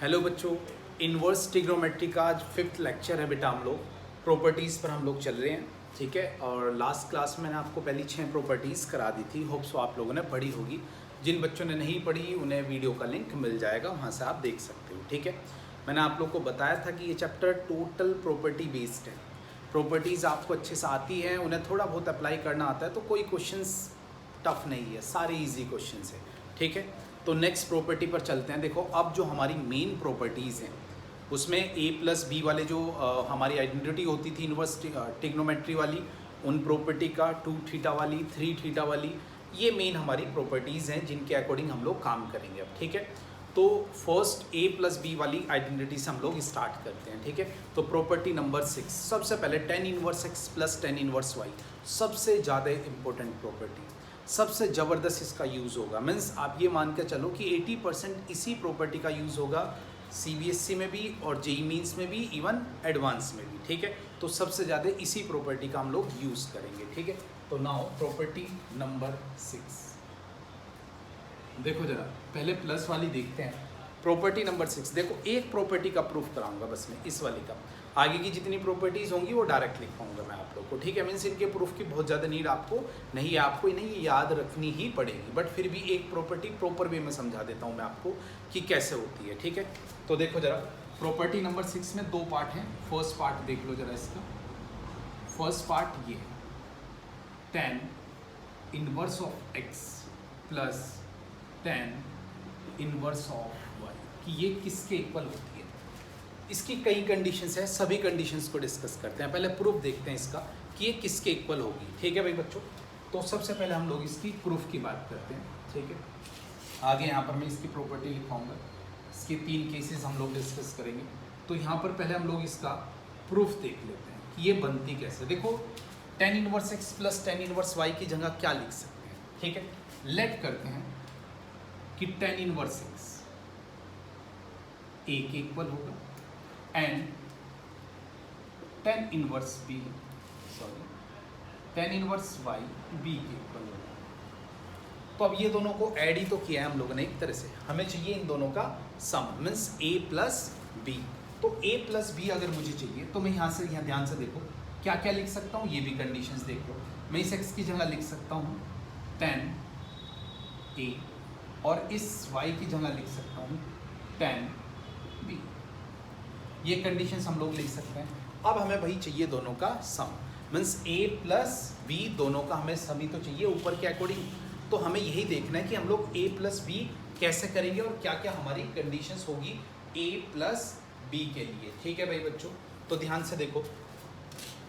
Hello बच्चों, inverse trigonometry का आज 5th लेक्चर है बेटा। हम लोग प्रॉपर्टीज़ पर हम लोग चल रहे हैं, ठीक है। और लास्ट क्लास में मैंने आपको पहली 6 प्रॉपर्टीज़ करा दी थी। होप सो आप लोगों ने पढ़ी होगी। जिन बच्चों ने नहीं पढ़ी उन्हें वीडियो का लिंक मिल जाएगा, वहाँ से आप देख सकते हो, ठीक है। मैंने आप लोग को बताया था कि ये चैप्टर टोटल प्रॉपर्टी बेस्ड है। प्रॉपर्टीज़ आपको अच्छे से आती है, उन्हें थोड़ा बहुत अप्लाई करना आता है, तो कोई क्वेश्चंस टफ नहीं है, सारे इजी क्वेश्चंस हैं, ठीक है। तो नेक्स्ट प्रॉपर्टी पर चलते हैं। देखो, अब जो हमारी मेन प्रॉपर्टीज़ हैं उसमें a+b वाले जो हमारी आइडेंटिटी होती थी इन्वर्स ट्रिग्नोमेट्री वाली, उन प्रॉपर्टी का 2θ वाली 3θ वाली, ये मेन हमारी प्रॉपर्टीज़ हैं जिनके अकॉर्डिंग हम लोग काम करेंगे अब, ठीक है। तो फर्स्ट a+b वाली आइडेंटिटी से हम लोग स्टार्ट करते हैं, ठीक है। तो प्रॉपर्टी नंबर 6, सबसे पहले tan 1x + tan 1y, सबसे ज़्यादा इंपॉर्टेंट प्रॉपर्टी, सबसे ज़बरदस्त इसका यूज़ होगा। मीन्स आप ये मान के चलो कि 80% इसी प्रॉपर्टी का यूज़ होगा CBSE में भी और JEE मेंस में भी, इवन एडवांस में भी, ठीक है। तो सबसे ज़्यादा इसी प्रॉपर्टी का हम लोग यूज़ करेंगे, ठीक है। तो नाउ प्रॉपर्टी नंबर 6, देखो जरा पहले प्लस वाली देखते हैं। प्रॉपर्टी नंबर 6, देखो एक प्रॉपर्टी का प्रूफ कराऊंगा बस मैं, इस वाली का। आगे की जितनी प्रॉपर्टीज़ होंगी वो डायरेक्ट लिख पाऊंगा मैं आप लोग को, ठीक है। मीन्स इनके प्रूफ की बहुत ज़्यादा नीड आपको नहीं है, आपको नहीं याद रखनी ही पड़ेगी, बट फिर भी एक प्रॉपर्टी प्रॉपर वे में समझा देता हूँ मैं आपको कि कैसे होती है, ठीक है। तो देखो जरा प्रॉपर्टी नंबर 6 में 2 पार्ट हैं। फर्स्ट पार्ट देख लो जरा इसका। फर्स्ट पार्ट ये है, tan 1x + tan 1y, कि ये किसके इक्वल होती है। इसकी कई कंडीशंस है, सभी कंडीशंस को डिस्कस करते हैं। पहले प्रूफ देखते हैं इसका कि ये किसके इक्वल होगी, ठीक है भाई बच्चों। तो सबसे पहले हम लोग इसकी प्रूफ की बात करते हैं, ठीक है। आगे यहाँ पर मैं इसकी प्रॉपर्टी लिखाऊंगा, इसके 3 केसेस हम लोग डिस्कस करेंगे। तो यहाँ पर पहले हम लोग इसका प्रूफ देख लेते हैं कि ये बनती कैसे। देखो, tan 1x + tan 1y की जगह क्या लिख सकते हैं, ठीक है। लेट करते हैं कि tan 1x a के इक्वल होगा एंड tan 1y b के इक्वल होगा। तो अब ये दोनों को ऐड ही तो किया है हम लोगों ने एक तरह से, हमें चाहिए इन दोनों का सम, मीन्स a + b। तो a + b अगर मुझे चाहिए तो मैं यहाँ ध्यान से देखो क्या क्या लिख सकता हूँ, ये भी कंडीशंस देख लो। मैं इस x की जगह लिख सकता हूँ tan a और इस y की जगह लिख सकता हूँ tan b। ये कंडीशंस हम लोग लिख सकते हैं। अब हमें भाई चाहिए दोनों का सम, मीन्स a + b दोनों का हमें सम ही तो चाहिए ऊपर के अकॉर्डिंग। तो हमें यही देखना है कि हम लोग a + b कैसे करेंगे और क्या क्या हमारी कंडीशंस होगी a + b के लिए, ठीक है भाई बच्चों। तो ध्यान से देखो,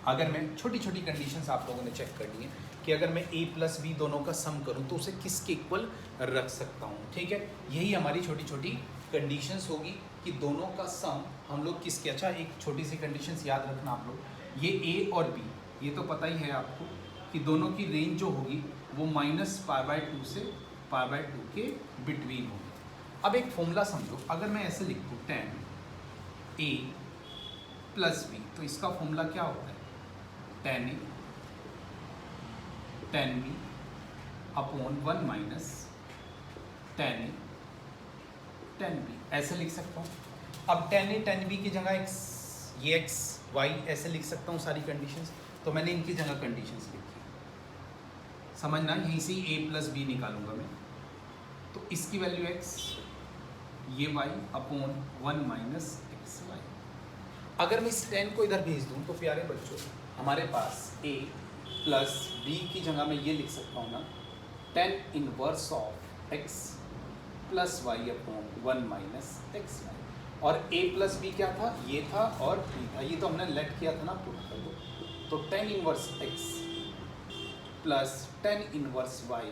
अगर मैं छोटी छोटी कंडीशंस आप लोगों ने चेक करनी है कि अगर मैं a + b दोनों का सम करूं तो उसे किसके इक्वल रख सकता हूं, ठीक है। यही हमारी छोटी छोटी कंडीशंस होगी कि दोनों का सम हम लोग किसके। अच्छा, एक छोटी सी कंडीशंस याद रखना आप लोग, ये a और b, ये तो पता ही है आपको कि दोनों की रेंज जो होगी वो -π/2 से π/2 के बिटवीन होगी। अब एक फॉर्मूला समझो, अगर मैं ऐसे लिख दूँ tan a + b, तो इसका फॉर्मूला क्या होता है, tan a tan b / 1 - tan a tan b, ऐसे लिख सकता हूँ। अब tan a tan b की जगह x, ये x y ऐसे लिख सकता हूँ सारी कंडीशंस। तो मैंने इनकी जगह कंडीशंस लिखी, समझना, यहीं से a + b निकालूंगा मैं। तो इसकी वैल्यू x, ये y / 1 - xy। अगर मैं इस tan को इधर भेज दूँ तो प्यारे बच्चों हमारे पास a + b की जगह मैं ये लिख सकता हूँ ना, tan 1 x + y / 1 - xy। और a + b क्या था, ये था और b था, ये तो हमने लेट किया था ना, पुट कर दो। तो tan 1 x + tan 1 y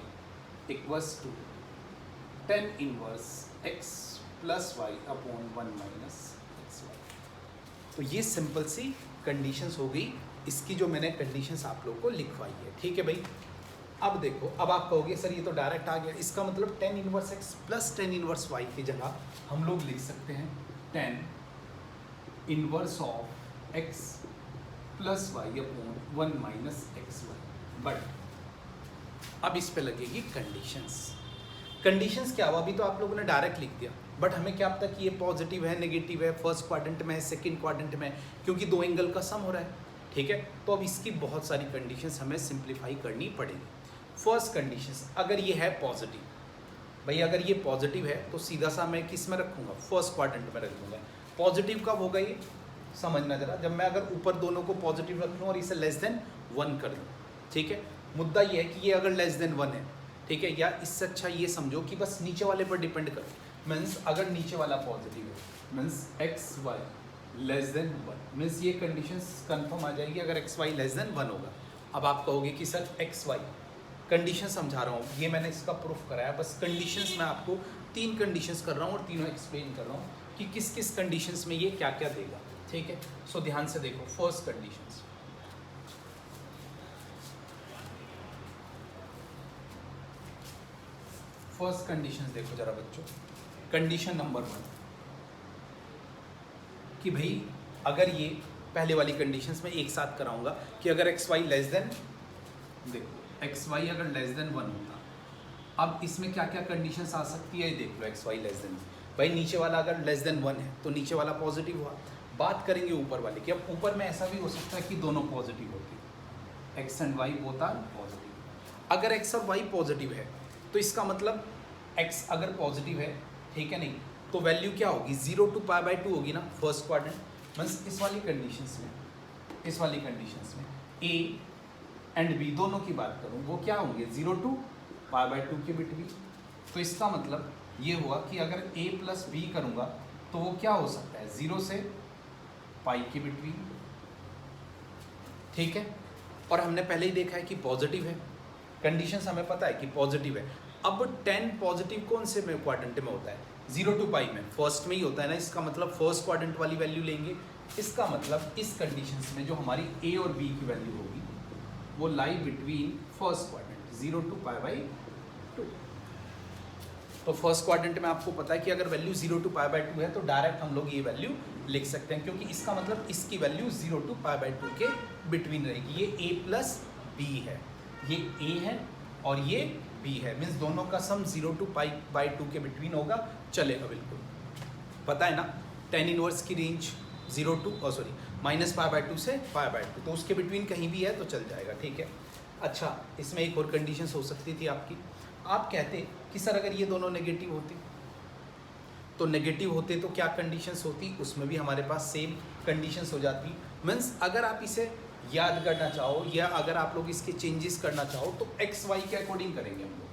= tan 1 x + y / 1 - xy। तो ये सिंपल सी कंडीशंस हो गई, इसकी जो मैंने कंडीशंस आप लोगों को लिखवाई है, ठीक है भाई। अब देखो, अब आप कहोगे सर ये तो डायरेक्ट आ गया, इसका मतलब tan 1 x + tan 1 y की जगह हम लोग लिख सकते हैं tan 1 x + y / 1 - xy। But अब इस पे लगेगी कंडीशंस। कंडीशंस क्या हुआ, अभी तो आप लोगों ने डायरेक्ट लिख दिया, बट हमें क्या पता कि ये पॉजिटिव है, नेगेटिव है, फर्स्ट क्वाड्रेंट में है, सेकंड क्वाड्रेंट में है, क्योंकि दो एंगल का सम हो रहा है। ठीक है, तो अब इसकी बहुत सारी कंडीशंस हमें सिंप्लीफाई करनी पड़ेगी। फर्स्ट कंडीशंस, अगर ये है पॉजिटिव, भाई अगर ये पॉजिटिव है तो सीधा सा मैं किस में रखूँगा, फर्स्ट क्वाड्रेंट में रख दूँगा। पॉजिटिव कब होगा ये समझना जरा, जब मैं अगर ऊपर दोनों को पॉजिटिव रख लूँ और इसे लेस देन 1 कर दूँ। ठीक है, मुद्दा ये है कि ये अगर लेस देन 1 है, ठीक है, या इससे अच्छा ये समझो कि बस नीचे वाले पर डिपेंड कर, मीन्स अगर नीचे वाला पॉजिटिव है means x y less than 1, means ये कंडीशंस कंफर्म आ जाएगी अगर एक्स वाई लेस देन 1 होगा। अब आप कहोगे कि सर एक्स वाई कंडीशन समझा रहा हूँ, ये मैंने इसका प्रूफ कराया, बस कंडीशंस मैं आपको 3 कंडीशंस कर रहा हूँ और तीनों एक्सप्लेन कर रहा हूँ कि किस किस कंडीशंस में ये क्या क्या देगा। ठीक है, सो ध्यान से देखो। फर्स्ट कंडीशंस, फर्स्ट कंडीशंस देखो जरा बच्चों। कंडीशन नंबर 1 कि भाई अगर ये पहले वाली कंडीशंस में एक साथ कराऊंगा कि अगर एक्स वाई लेस देन, देखो एक्स वाई अगर लेस देन 1 होता, अब इसमें क्या क्या कंडीशंस आ सकती है ये देख लो। एक्स वाई लेस देन, भाई नीचे वाला अगर लेस देन 1 है तो नीचे वाला पॉजिटिव हुआ। बात करेंगे ऊपर वाले की, अब ऊपर में ऐसा भी हो सकता है कि दोनों पॉजिटिव होती, x and y both are positive. अगर एक्स और वाई पॉजिटिव है तो इसका मतलब एक्स अगर पॉजिटिव है, ठीक है नहीं, तो वैल्यू क्या होगी 0 to π/2 होगी ना फर्स्ट क्वाड्रेंट। मीन्स इस वाली कंडीशंस में, इस वाली कंडीशंस में ए एंड बी दोनों की बात करूँ वो क्या होंगे 0 to π/2 के बिटवीन। तो इसका मतलब ये हुआ कि अगर a प्लस बी करूँगा तो वो क्या हो सकता है 0 से पाई के बिटवीन। ठीक है, और हमने पहले ही देखा है कि पॉजिटिव है, कंडीशंस हमें पता है कि पॉजिटिव है। अब 10 पॉजिटिव कौन से में क्वाड्रेंट में होता है 0 to पाई में, फर्स्ट में ही होता है ना, इसका मतलब फर्स्ट क्वाड्रेंट वाली वैल्यू लेंगे। इसका मतलब इस कंडीशंस में जो हमारी ए और बी की वैल्यू होगी वो lie between first quadrant 0 to π/2। तो फर्स्ट क्वाड्रेंट में आपको पता है कि अगर वैल्यू 0 to π/2 है तो डायरेक्ट हम लोग ये वैल्यू लिख सकते हैं, क्योंकि इसका मतलब इसकी वैल्यू 0 to π/2 के बिटवीन रहेगी। ये a प्लस बी है, ये a है और ये b है, मीन्स दोनों का सम 0 to π/2 के बिटवीन होगा। चलेगा बिल्कुल, पता है ना tan इनवर्स की रेंज 0 to -π/2 से π/2, तो उसके बिटवीन कहीं भी है तो चल जाएगा। ठीक है, अच्छा इसमें एक और कंडीशंस हो सकती थी आपकी। आप कहते कि सर अगर ये दोनों नेगेटिव होते तो नेगेटिव होते तो क्या कंडीशंस होती, उसमें भी हमारे पास सेम कंडीशंस हो जाती। मीन्स अगर आप इसे याद करना चाहो या अगर आप लोग इसके चेंजेस करना चाहो तो एक्स वाई के अकॉर्डिंग करेंगे हम लोग,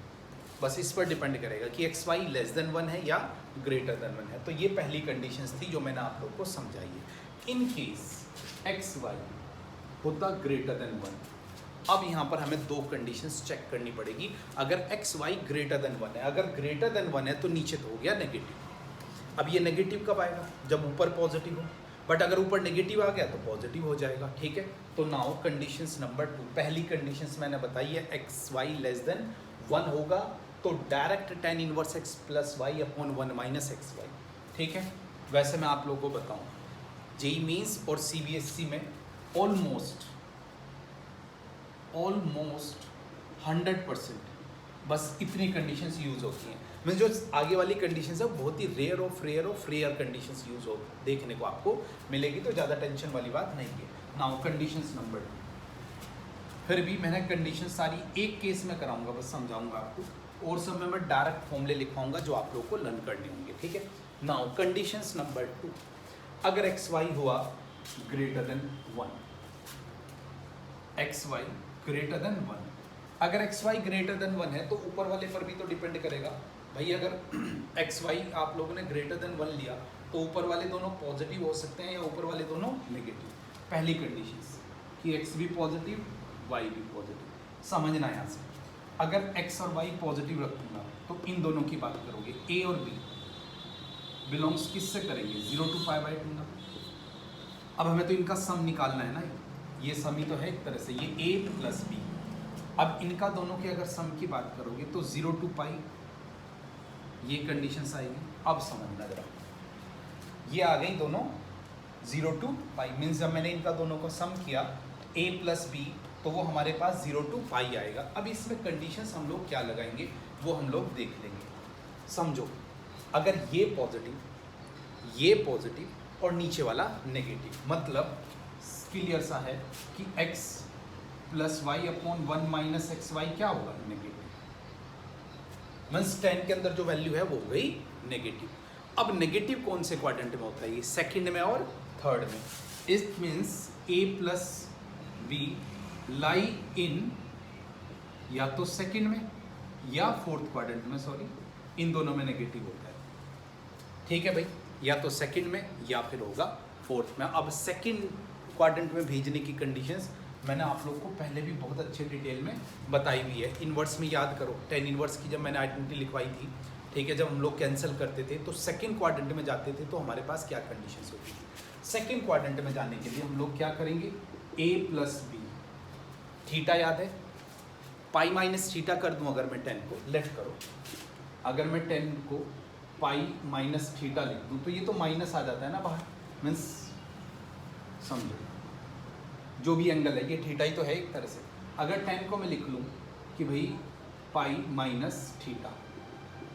बस इस पर डिपेंड करेगा कि एक्स वाई लेस देन 1 है या ग्रेटर देन 1 है। तो ये पहली कंडीशंस थी जो मैंने आप लोग को समझाई है। इन केस एक्स वाई होता ग्रेटर देन 1, अब यहाँ पर हमें 2 कंडीशंस चेक करनी पड़ेगी। अगर एक्स वाई ग्रेटर देन 1 है, अगर ग्रेटर देन 1 है तो नीचे तो हो गया नेगेटिव। अब ये नेगेटिव कब आएगा जब ऊपर पॉजिटिव हो, बट अगर ऊपर नेगेटिव आ गया तो पॉजिटिव हो जाएगा। ठीक है, तो नाउ कंडीशंस नंबर 2, पहली कंडीशंस मैंने बताई है एक्स वाई लेस देन 1 होगा तो direct tan inverse x plus y upon 1 minus x y. ठीक है, वैसे मैं आप लोगों को बताऊँ जेई मीन्स और CBSE में ऑलमोस्ट 100% बस इतनी कंडीशंस यूज़ होती हैं। मीन जो आगे वाली कंडीशंस है बहुत ही rare of rare conditions use हो देखने को आपको मिलेगी, तो ज़्यादा टेंशन वाली बात नहीं है। नाउ कंडीशंस नंबर 2, फिर भी मैंने कंडीशन सारी एक केस में कराऊंगा, बस समझाऊंगा आपको, और सब में मैं डायरेक्ट फॉर्मूले लिखवाऊंगा जो आप लोग को लर्न करने होंगे। ठीक है, नाउ कंडीशंस नंबर 2, अगर एक्स वाई हुआ greater than 1, x y greater than 1, अगर एक्स वाई ग्रेटर देन 1 है तो ऊपर वाले पर भी तो डिपेंड करेगा भाई। अगर एक्स वाई आप लोगों ने ग्रेटर देन 1 लिया तो ऊपर वाले दोनों पॉजिटिव हो सकते हैं या ऊपर वाले दोनों नेगेटिव। पहली कंडीशन कि एक्स भी पॉजिटिव वाई भी पॉजिटिव, समझना यहाँ से। अगर एक्स और वाई पॉजिटिव रखूँगा तो इन दोनों की बात करोगे, ए और बी बिलोंग्स किससे करेंगे 0 to π/2 ना। अब हमें तो इनका सम निकालना है ना, ये सम ही तो है एक तरह से, ये a प्लस बी। अब इनका दोनों के अगर सम की बात करोगे तो 0 to π ये कंडीशंस आएगी। अब समझना जरा, ये आ गई दोनों 0 to π, मीन्स जब मैंने इनका दोनों का सम किया a प्लस बी तो वो हमारे पास 0 to π आएगा। अब इसमें कंडीशंस हम लोग क्या लगाएंगे वो हम लोग देख लेंगे। समझो, अगर ये पॉजिटिव और नीचे वाला नेगेटिव, मतलब क्लियर सा है कि x plus y upon 1 minus x y क्या होगा, नेगेटिव। मीन्स 10 के अंदर जो वैल्यू है वो हो गई नेगेटिव। अब नेगेटिव कौन से क्वाड्रेंट में होता है, ये सेकंड में और थर्ड में। It means a plus b lie in या तो सेकंड में या फोर्थ क्वाड्रेंट में, सॉरी, इन दोनों में नेगेटिव होता है। ठीक है भाई, या तो सेकंड में या फिर होगा फोर्थ में। अब सेकंड क्वाड्रेंट में भेजने की कंडीशंस मैंने आप लोग को पहले भी बहुत अच्छे डिटेल में बताई हुई है। इन्वर्स में याद करो, टेन इन्वर्स की जब मैंने आइडेंटिटी लिखवाई थी, ठीक है, जब हम लोग कैंसिल करते थे तो सेकंड क्वाड्रेंट में जाते थे तो हमारे पास क्या कंडीशंस होती थी। सेकंड क्वाड्रेंट में जाने के लिए हम लोग क्या करेंगे, a प्लस बी, थीटा याद है, पाई माइनस थीटा कर दूं अगर मैं 10 को, लेट करो, अगर मैं 10 को पाई माइनस थीटा लिख दूं तो ये तो माइनस आ जाता है ना बाहर, मीन्स समझो जो भी एंगल है ये थीटा ही तो है एक तरह से। अगर 10 को मैं लिख लूँ कि भाई पाई माइनस थीटा,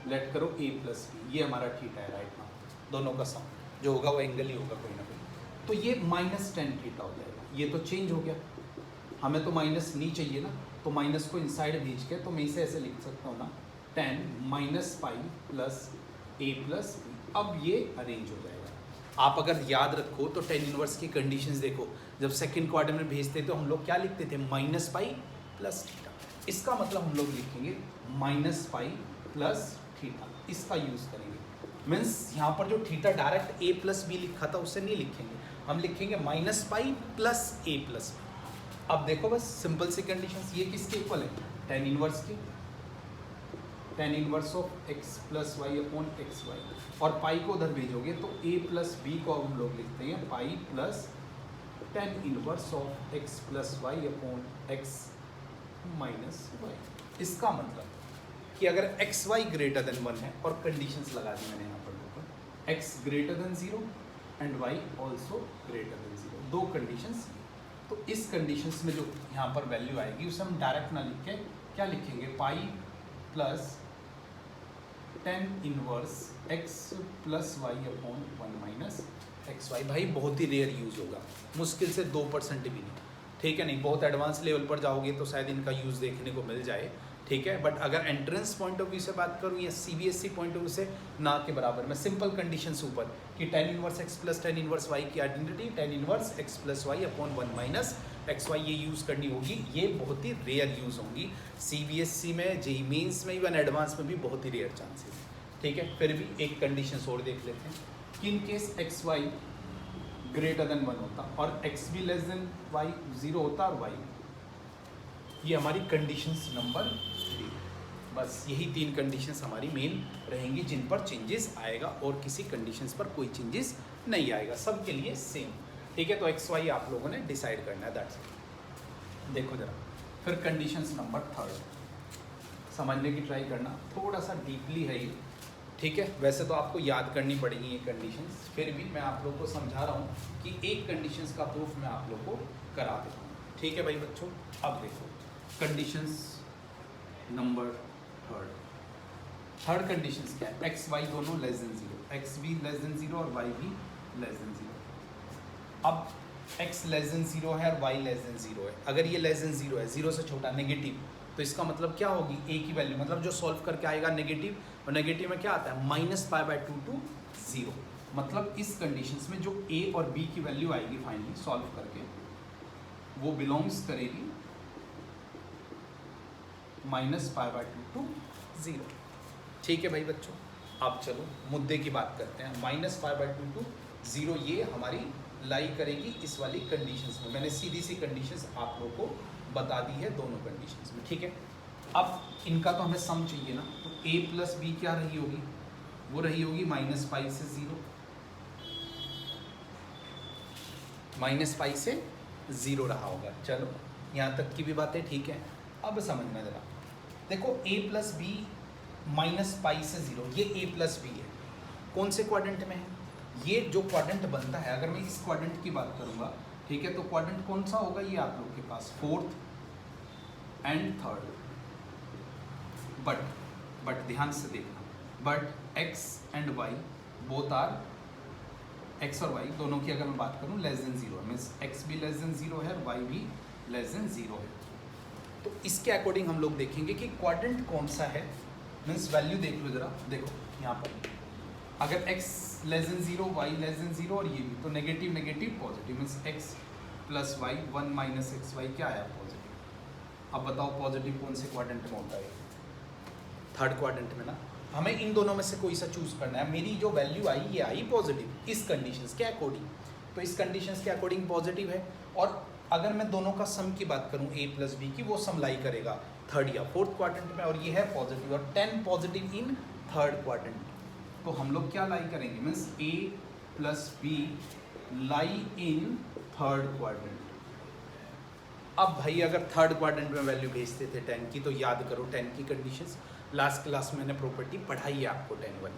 लेट करो a प्लस बी, ये हमारा थीटा है राइट नाउ, दोनों का सम जो होगा वो एंगल ही होगा कोई ना कोई, तो ये माइनस 10 थीटा हो जाएगा। ये तो चेंज हो गया, हमें तो माइनस नहीं चाहिए ना, तो माइनस को इनसाइड भेज के तो मैं इसे ऐसे लिख सकता हूँ ना, 10 minus pi plus a plus b. अब ये अरेंज हो जाएगा। आप अगर याद रखो तो टेन इनवर्स की कंडीशंस देखो, जब सेकंड क्वार्टर में भेजते तो हम लोग क्या लिखते थे, माइनस पाई प्लस थीटा। इसका मतलब हम लोग लिखेंगे माइनस पाई प्लस थीटा, इसका यूज़ करेंगे। मीन्स यहाँ पर जो theta direct a plus b लिखा था उससे नहीं लिखेंगे, हम लिखेंगे minus pi plus a plus b. अब देखो बस सिंपल सी कंडीशंस, ये किसके इक्वल है, टेन इनवर्स की, tan inverse of x plus y upon x y, और पाई को उधर भेजोगे तो a प्लस बी को हम लोग लिखते हैं pi plus tan inverse of x plus y upon x minus y. इसका मतलब कि अगर एक्स वाई ग्रेटर देन 1 है, और कंडीशंस लगा दी मैंने यहाँ पर, x greater than 0 and y also greater than 0, दो कंडीशंस। तो इस कंडीशंस में जो यहाँ पर वैल्यू आएगी उसे हम डायरेक्ट ना लिख के क्या लिखेंगे, pi plus tan inverse x plus y upon 1 minus x y. भाई बहुत ही रेयर यूज़ होगा, मुश्किल से 2% भी नहीं, ठीक है, नहीं बहुत एडवांस लेवल पर जाओगे तो शायद इनका यूज़ देखने को मिल जाए, ठीक है। बट अगर एंट्रेंस पॉइंट ऑफ व्यू से बात करूँ या CBSE पॉइंट ऑफ व्यू से, ना के बराबर में सिंपल कंडीशंस ऊपर कि tan inverse x plus tan inverse y की identity, tan inverse x plus y upon 1 minus x y, ये यूज़ करनी होगी। ये बहुत ही रेयर यूज़ होंगी CBSE में, जेईई मेंस में, इवन एडवांस में भी बहुत ही रेयर चांसेस, ठीक है। फिर भी एक कंडीशन और देख लेते हैं कि in case x y greater than 1 होता और एक्स भी लेस देन वाई 0 होता और वाई, ये हमारी कंडीशंस नंबर 3। बस यही तीन कंडीशंस हमारी मेन रहेंगी जिन पर चेंजेस आएगा, और किसी कंडीशंस पर कोई चेंजेस नहीं आएगा, सबके लिए सेम, ठीक है। तो एक्स वाई आप लोगों ने डिसाइड करना है, दैट्स इट। देखो जरा फिर कंडीशंस नंबर 3 समझने की ट्राई करना, थोड़ा सा डीपली है ये, ठीक है। वैसे तो आपको याद करनी पड़ेगी ये कंडीशंस, फिर भी मैं आप लोग को समझा रहा हूँ कि एक कंडीशंस का प्रूफ मैं आप लोग को करा देता हूँ, ठीक है भाई बच्चों। अब देखो कंडीशंस नंबर 3 कंडीशंस क्या है, एक्स वाई दोनों लेस देन 0, एक्स भी लेस देन 0 और वाई भी लेस देन 0। अब x लेस देन 0 है और y लेस देन 0 है, अगर ये लेस देन 0 है, 0 से छोटा नेगेटिव, तो इसका मतलब क्या होगी, a की वैल्यू, मतलब जो सॉल्व करके आएगा नेगेटिव, और नेगेटिव में क्या आता है माइनस पाई बाय 2 टू 0। मतलब इस कंडीशंस में जो a और b की वैल्यू आएगी फाइनली सॉल्व करके, वो बिलोंग्स करेगी माइनस पाई बाय 2 टू 0, ठीक है भाई बच्चों। अब चलो मुद्दे की बात करते हैं, माइनस पाई बाय 2 टू 0 ये हमारी लाई करेगी इस वाली कंडीशंस में। मैंने सीधी सी कंडीशंस आप लोग को बता दी है दोनों कंडीशंस में, ठीक है। अब इनका तो हमें सम चाहिए ना, तो a प्लस बी क्या रही होगी, वो रही होगी माइनस पाई से 0, माइनस पाई से 0 रहा होगा। चलो यहाँ तक की भी बातें ठीक है। अब समझना जरा, देखो a plus b minus pi से 0, ये a प्लस बी है, कौन से क्वाड्रेंट में है, ये जो क्वाड्रेंट बनता है, अगर मैं इस क्वाड्रेंट की बात करूंगा, ठीक है, तो क्वाड्रेंट कौन सा होगा, ये आप लोग के पास 4th एंड 3rd। बट ध्यान से देखना, but x and y both are, x और वाई दोनों की अगर मैं बात करूँ लेस देन जीरो है, मीन्स एक्स भी लेस देन जीरो है, वाई भी लेस देन जीरो है। तो इसके अकॉर्डिंग हम लोग देखेंगे कि क्वाड्रेंट कौन सा है, मीन्स वैल्यू देख लो जरा, देखो यहाँ पर अगर x less than zero, y less than zero और ये भी, तो negative negative positive, means x plus y, one minus x y क्या आया पॉजिटिव। अब बताओ पॉजिटिव कौन से क्वाड्रेंट में होता है, थर्ड क्वाड्रेंट में ना। हमें इन दोनों में से कोई सा चूज करना है। मेरी जो वैल्यू आई ये आई पॉजिटिव इस कंडीशंस के अकॉर्डिंग, तो इस कंडीशंस के अकॉर्डिंग पॉजिटिव है। और अगर मैं दोनों का सम की बात करूं a प्लस बी की, वो सम लाई करेगा थर्ड या फोर्थ क्वाड्रेंट में, और ये है पॉजिटिव, और 10 पॉजिटिव इन थर्ड क्वाड्रेंट। तो हम लोग क्या लाई करेंगे, means a plus b lie in third quadrant. अब भाई अगर थर्ड क्वाड्रेंट में वैल्यू भेजते थे 10 की, तो याद करो 10 की कंडीशंस, लास्ट क्लास में मैंने प्रॉपर्टी पढ़ाई है आपको 10 वाली,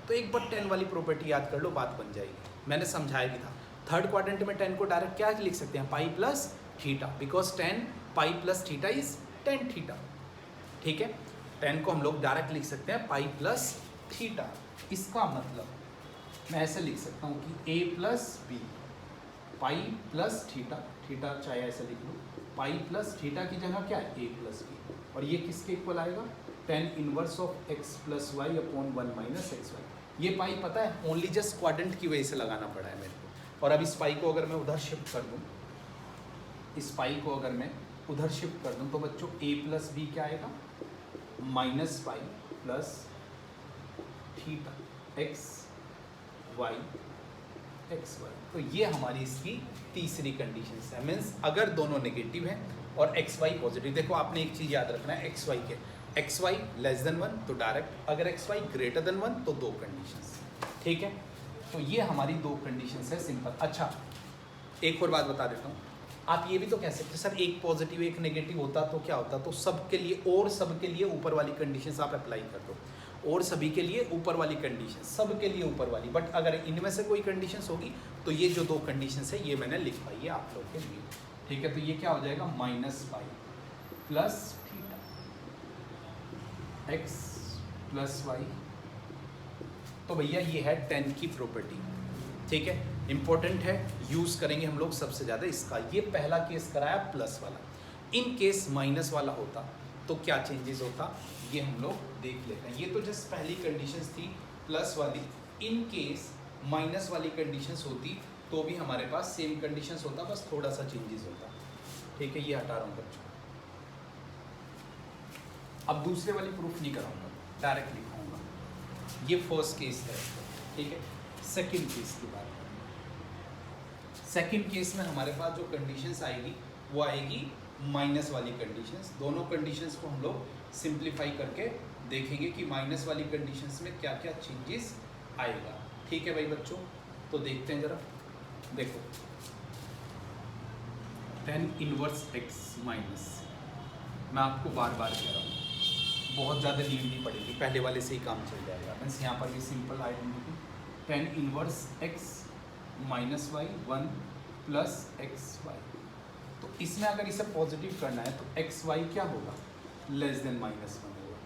तो एक बार 10 वाली प्रॉपर्टी याद कर लो, बात बन जाएगी। मैंने समझाया भी था। थर्ड क्वाड्रेंट में 10 को डायरेक्ट क्या लिख सकते हैं, pi plus theta, because 10 pi plus theta is 10 theta. ठीक है, 10 को हम लोग डायरेक्ट लिख सकते हैं पाई प्लस थीटा। इसका मतलब मैं ऐसे लिख सकता हूँ कि a plus b pi plus theta, theta चाहे ऐसे लिख लो, पाई प्लस थीटा की जगह क्या है a प्लस बी, और ये किसके इक्वल आएगा, tan inverse of x plus y upon 1 minus x y. ये पाई पता है ओनली जस्ट क्वाड्रेंट की वजह से लगाना पड़ा है मेरे को। और अब इस पाई को अगर मैं उधर शिफ्ट कर दूँ, इस पाई को अगर मैं उधर शिफ्ट कर दूँ, तो बच्चों a प्लस बी क्या आएगा, minus pi plus theta x y x y. तो ये हमारी इसकी तीसरी कंडीशन है, मीन्स अगर दोनों नेगेटिव हैं और एक्स वाई पॉजिटिव। देखो आपने एक चीज़ याद रखना है, एक्स वाई के एक्स वाई लेस देन 1 तो डायरेक्ट, अगर एक्स वाई ग्रेटर देन 1 तो दो कंडीशंस। ठीक है, तो ये हमारी दो कंडीशंस है, सिंपल। अच्छा एक और बात बता देता हूँ, आप ये भी तो कह सकते सर एक पॉजिटिव एक नेगेटिव होता तो क्या होता, तो सबके लिए और सबके लिए ऊपर वाली कंडीशंस आप अप्लाई कर दो, और सभी के लिए ऊपर वाली कंडीशन, सबके लिए ऊपर वाली। बट अगर इनमें से कोई कंडीशंस होगी तो ये जो दो कंडीशंस है ये मैंने लिखवाई है आप लोग के लिए। ठीक है, तो ये क्या हो जाएगा, minus pi plus theta x plus y. तो भैया ये है 10 की प्रॉपर्टी। ठीक है, इंपॉर्टेंट है, यूज़ करेंगे हम लोग सबसे ज़्यादा इसका। ये पहला केस कराया प्लस वाला, इन केस माइनस वाला होता तो क्या चेंजेस होता ये हम लोग देख लेते हैं। ये तो जस्ट पहली कंडीशंस थी प्लस वाली, इन केस माइनस वाली कंडीशंस होती तो भी हमारे पास सेम कंडीशंस होता, बस थोड़ा सा चेंजेस होता। ठीक है, ये हटा रहा हूँ बच्चों। अब दूसरे वाली प्रूफ नहीं कराऊंगा, डायरेक्ट लिखाऊंगा। ये फर्स्ट केस है। ठीक है, सेकंड केस की बात करें। सेकंड केस में हमारे पास जो कंडीशंस आएगी वो आएगी माइनस वाली कंडीशंस। दोनों कंडीशंस को हम लोग सिंप्लीफाई करके देखेंगे कि माइनस वाली कंडीशंस में क्या क्या चेंजेस आएगा। ठीक है भाई बच्चों, तो देखते हैं जरा। देखो tan इनवर्स x माइनस, मैं आपको बार बार कह रहा हूँ बहुत ज़्यादा नीड नहीं पड़ेगी, पहले वाले से ही काम चल जाएगा। मीन्स यहाँ पर भी simple identity, tan inverse x minus y 1 plus x y. तो इसमें अगर इसे पॉजिटिव करना है तो एक्स वाई क्या होगा, लेस देन माइनस 1 होगा,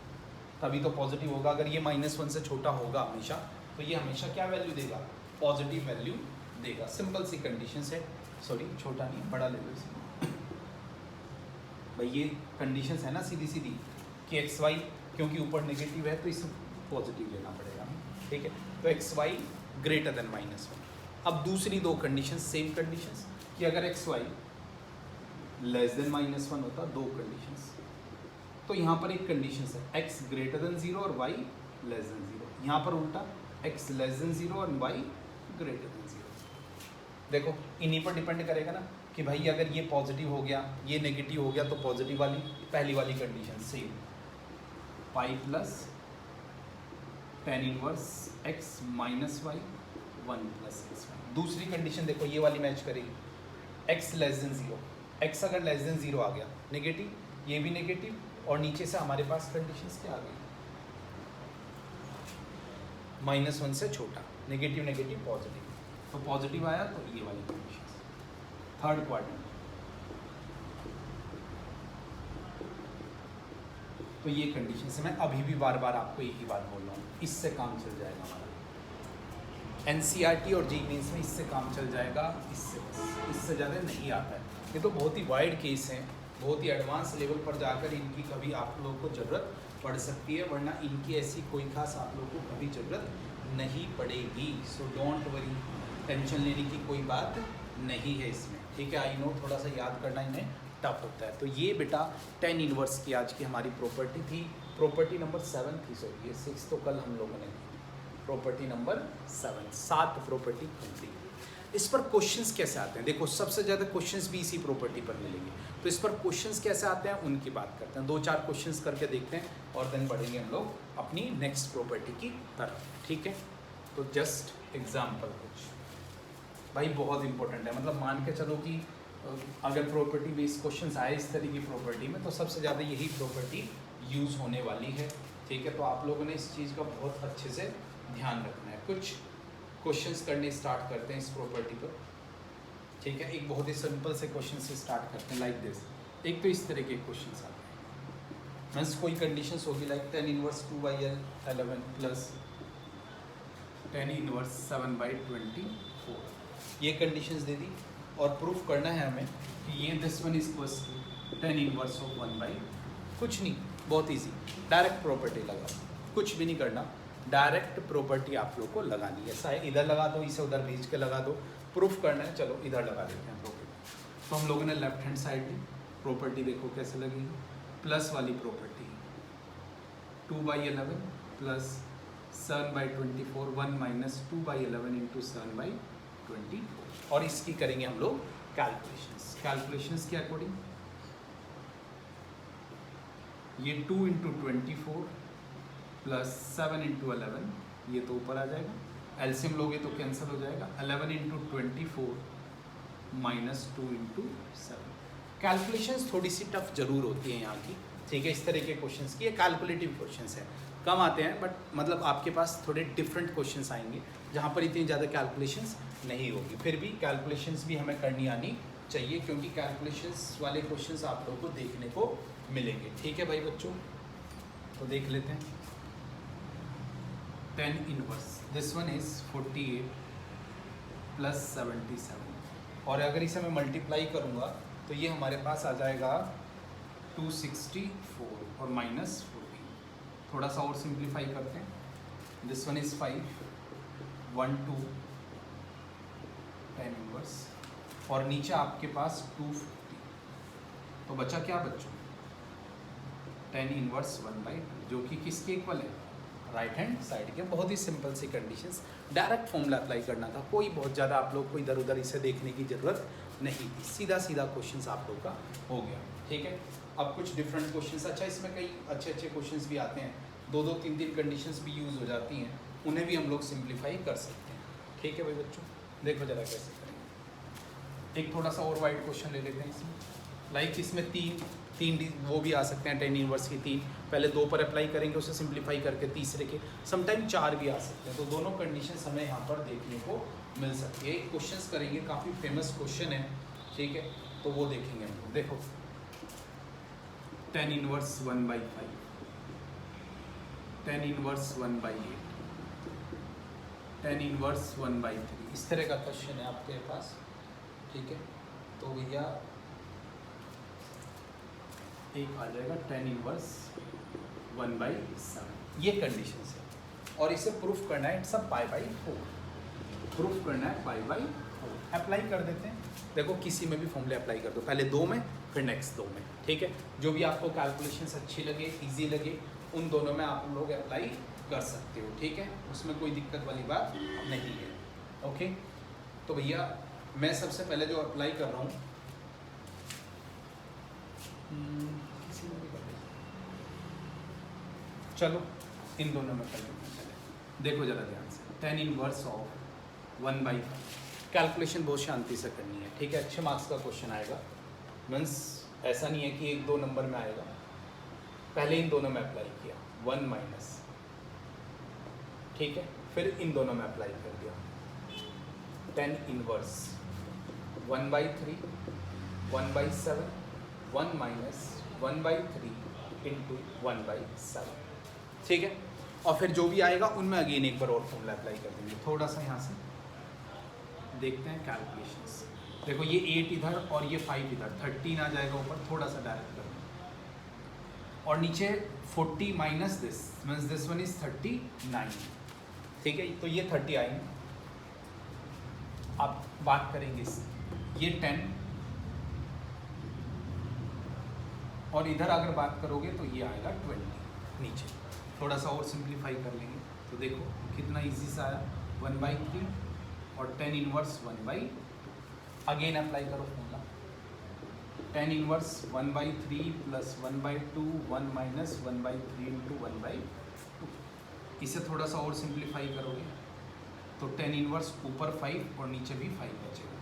तभी तो पॉजिटिव होगा। अगर ये -1 से छोटा होगा हमेशा, तो ये हमेशा क्या वैल्यू देगा, पॉजिटिव वैल्यू देगा। सिंपल सी कंडीशंस है, सॉरी छोटा नहीं बड़ा ले लो इसे भाई। ये कंडीशंस है ना सीधी सीधी कि एक्स वाई क्योंकि ऊपर नेगेटिव है तो इसे पॉजिटिव लेना पड़ेगा। ठीक है, तो एक्स वाई ग्रेटर देन -1। अब दूसरी दो कंडीशंस सेम कंडीशंस कि अगर एक्स वाई लेस देन -1 होता, दो कंडीशंस। तो यहाँ पर एक कंडीशन है x ग्रेटर देन 0 और y लेस देन 0। यहाँ पर उल्टा x लेस देन 0 और y ग्रेटर देन 0। देखो इन्हीं पर डिपेंड करेगा ना कि भाई अगर ये पॉजिटिव हो गया ये नेगेटिव हो गया तो पॉजिटिव वाली पहली वाली condition same, pi plus tan inverse x minus y 1 plus x y. दूसरी कंडीशन देखो ये वाली मैच करेगी, x लेस देन 0, x अगर लेस देन 0 आ गया नेगेटिव, ये भी नेगेटिव, और नीचे से हमारे पास कंडीशंस क्या आ गई, -1 से छोटा, नेगेटिव नेगेटिव पॉजिटिव। तो पॉजिटिव आया तो ये वाली कंडीशंस थर्ड क्वाड्रेंट। तो ये कंडीशन से मैं अभी भी बार बार आपको एक ही बात बोल रहा हूँ, इससे काम चल जाएगा हमारा। NCERT और जी मीन्स में इससे काम चल जाएगा, इससे ज़्यादा नहीं आता है। ये तो बहुत ही वाइड केस हैं, बहुत ही एडवांस लेवल पर जाकर इनकी कभी आप लोगों को ज़रूरत पड़ सकती है, वरना इनकी ऐसी कोई खास आप लोगों को कभी ज़रूरत नहीं पड़ेगी। सो डोंट वरी, टेंशन लेने की कोई बात नहीं है इसमें, ठीक है। आई नो थोड़ा सा याद करना इन्हें टफ होता है। तो ये बेटा tan इनवर्स की आज की हमारी प्रॉपर्टी थी, प्रॉपर्टी नंबर 7 थी, सॉरी ये 6 तो कल हम लोगों ने की, प्रॉपर्टी नंबर 7 प्रॉपर्टी कंप्लीट। इस पर क्वेश्चंस कैसे आते हैं, देखो सबसे ज़्यादा क्वेश्चंस भी इसी प्रॉपर्टी पर मिलेंगे, तो इस पर क्वेश्चंस कैसे आते हैं उनकी बात करते हैं। 2-4 क्वेश्चंस करके देखते हैं और देन बढ़ेंगे हम लोग अपनी नेक्स्ट प्रॉपर्टी की तरफ, ठीक है। तो जस्ट एग्जाम्पल कुछ भाई बहुत इंपॉर्टेंट है, मतलब मान के चलो कि अगर प्रॉपर्टी बेस्ड क्वेश्चंस आए इस तरह की प्रॉपर्टी में तो सबसे ज़्यादा यही प्रॉपर्टी यूज़ होने वाली है, ठीक है। तो आप लोगों ने इस चीज़ का बहुत अच्छे से ध्यान रखना है। कुछ क्वेश्चंस करने स्टार्ट करते हैं इस प्रॉपर्टी पर, ठीक है। एक बहुत ही सिंपल से क्वेश्चन से स्टार्ट करते हैं, लाइक दिस। एक तो इस तरह के क्वेश्चंस आते हैं, मीन्स कोई कंडीशंस होगी like tan inverse 2/11 plus tan inverse 7/24, ये कंडीशंस दे दी और प्रूफ करना है हमें कि ये this one is equals to tan inverse of 1/, कुछ नहीं, बहुत ईजी, डायरेक्ट प्रॉपर्टी लगाओ, कुछ भी नहीं करना, डायरेक्ट प्रॉपर्टी आप लोग को लगानी है। ऐसा है इधर लगा दो, इसे उधर भेज के लगा दो, प्रूफ करना है, चलो इधर लगा देते हैं प्रॉपर्टी। तो हम लोगों ने लेफ्ट हैंड साइड में प्रॉपर्टी देखो कैसे लगेगी, प्लस वाली प्रॉपर्टी 2/11 प्लस 7/24, 1 माइनस 2/11 इंटू 7/24, और इसकी करेंगे हम लोग कैलकुलेशंस के अकॉर्डिंग। ये 2 इंटू 24 प्लस 7 इंटू 11, ये तो ऊपर आ जाएगा, एलसीएम लोगे तो कैंसिल हो जाएगा, 11 इंटू 24 माइनस 2 इंटू 7। कैलकुलेशंस थोड़ी सी टफ जरूर होती है यहाँ की, ठीक है। इस तरह के क्वेश्चंस की ये कैलकुलेटिव क्वेश्चंस हैं, कम आते हैं, बट मतलब आपके पास थोड़े डिफरेंट क्वेश्चंस आएंगे जहाँ पर इतनी ज़्यादा कैलकुलेशंस नहीं होगी। फिर भी कैलकुलेशंस भी हमें करनी आनी चाहिए, क्योंकि कैलकुलेशंस वाले क्वेश्चंस आप लोगों को देखने को मिलेंगे, ठीक है भाई बच्चों। तो देख लेते हैं tan inverse, this one is 48 plus 77, और अगर इसे मैं मल्टीप्लाई करूँगा तो ये हमारे पास आ जाएगा 264 और माइनस 14। थोड़ा सा और सिंप्लीफाई करते हैं, this one is 5 1 2 tan inverse, और नीचे आपके पास 250, तो बचा क्या बच्चों, tan इनवर्स 1/2, जो कि किसके इक्वल है, राइट हैंड साइड के। बहुत ही सिंपल सी कंडीशंस, डायरेक्ट फॉर्मूला अप्लाई करना था, कोई बहुत ज़्यादा आप लोग को इधर उधर इसे देखने की ज़रूरत नहीं थी, सीधा सीधा क्वेश्चंस आप लोग का हो गया, ठीक है। अब कुछ डिफरेंट क्वेश्चंस, अच्छा इसमें कई अच्छे अच्छे क्वेश्चंस भी आते हैं, 2-2 3-3 कंडीशंस भी यूज़ हो जाती हैं, उन्हें भी हम लोग सिंप्लीफाई कर सकते हैं, ठीक है भाई बच्चों। देखो ज़रा कैसे करेंगे, एक थोड़ा सा और वाइड क्वेश्चन ले लेते हैं इसमें, लाइक इसमें तीन वो भी आ सकते हैं tan इनवर्स की 3, पहले 2 पर अप्लाई करेंगे, उसे सिंप्लीफाई करके तीसरे के समटाइम 4 भी आ सकते हैं, तो दोनों कंडीशंस हमें यहाँ पर देखने को मिल सकती है। एक क्वेश्चंस करेंगे, काफ़ी फेमस क्वेश्चन है, ठीक है, तो वो देखेंगे हम लोग। देखो tan inverse 1/5, tan inverse 1/8, tan inverse 1/3, इस तरह का क्वेश्चन है आपके पास, ठीक है। तो भैया एक आ जाएगा tan इनवर्स 1/7, ये कंडीशन है, और इसे प्रूफ करना है, इट्स अ π/4, प्रूफ करना है π/4। अप्लाई कर देते हैं, देखो किसी में भी फॉर्मूले अप्लाई कर दो, पहले 2 में फिर नेक्स्ट 2 में, ठीक है। जो भी आपको कैलकुलेशंस अच्छी लगे, इजी लगे, उन दोनों में आप लोग अप्लाई कर सकते हो, ठीक है, उसमें कोई दिक्कत वाली बात नहीं है, ओके। तो भैया मैं सबसे पहले जो अप्लाई कर रहा हूँ, किसी में भी कर दें, चलो इन दोनों में कर लेते हैं। देखो ज़रा ध्यान से, tan इनवर्स ऑफ 1/5, कैलकुलेशन बहुत शांति से करनी है, ठीक है। अच्छे मार्क्स का क्वेश्चन आएगा, मीन्स ऐसा नहीं है कि 1-2 नंबर में आएगा, पहले इन दोनों में अप्लाई किया 1 माइनस, ठीक है, फिर इन दोनों में अप्लाई कर दिया tan इनवर्स 1/3 1/7 1 माइनस 1/3 इंटू 1/7, ठीक है। और फिर जो भी आएगा उनमें अगेन एक बार और फॉर्मूला अप्लाई कर देंगे। थोड़ा सा यहाँ से देखते हैं कैलकुलेशंस। देखो ये 8 इधर और ये 5 इधर, 13 आ जाएगा ऊपर, थोड़ा सा डायरेक्ट कर और नीचे 40 minus this means this one is 39, ठीक है। तो ये 30 आएंगे। अब बात करेंगे ये 10 और इधर अगर बात करोगे तो ये आएगा 20 नीचे। थोड़ा सा और सिंप्लीफाई कर लेंगे तो देखो कितना इजी सा आया, 1/3 और 10 इनवर्स 1/2। अगेन अप्लाई करो formula, 10 inverse 1/3 plus 1/2 1 minus 1/3 into 1/2। इसे थोड़ा सा और सिंप्लीफाई करोगे तो 10 इनवर्स ऊपर 5 और नीचे भी 5 बचेगा।